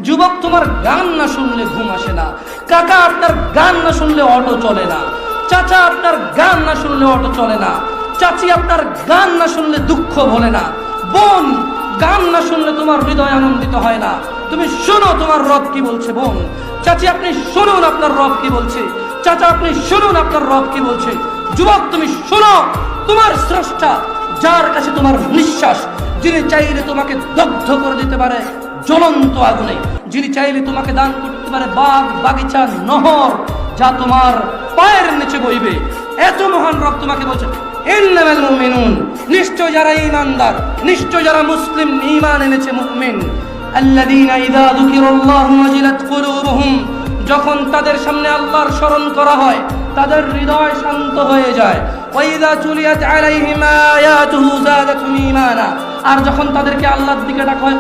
যুবক, তোমার গান না শুনলে ঘুম আসে না। কাকা, আপনার গান না শুনলে অটো চলে না। চাচা, আপনার গান না শুনলে অটো চলে না। চাচি, আপনার গান না শুনলে দুঃখ ভোলে না। বোন, গান না শুনলে তোমার হৃদয় আনন্দিত হয় না। তুমি শোনো তোমার রব কি বলছে। বোন, চাচি, আপনি শুনুন আপনার রব কি বলছে। চাচা, আপনি শুনুন আপনার রব কি বলছে। যুবক, তুমি শোনো তোমার স্রষ্টা, যার কাছে তোমার নিঃশ্বাস, যিনি চাইলে তোমাকে দগ্ধ করে দিতে পারে জ্বলন্ত আগুনে, যিনি চাইলে তোমাকে দান করতে পারে বাগ বাগিচা নহর, যা তোমার পায়ের নিচে বইবে। এত মহান রব তোমাকে বলছে, ইন্নামাল মুমিনুন, নিশ্চয় যারা ঈমানদার, নিশ্চয় যারা মুসলিম, ঈমান এনেছে, মুমিন, আল্লাযীনা ইযা যুকিরাল্লাহু ওয়াজিলাত কুলুবুহুম, যখন তাদের সামনে আল্লাহর স্মরণ করা হয় তাদের হৃদয় শান্ত হয়ে যায়। ওয়া ইযা তুলিয়াত আলাইহিম আয়াতুহু যাদাতুহুম ঈমানা, আর যখন তাদেরকে আল্লাহর দিকে ডাকা হয়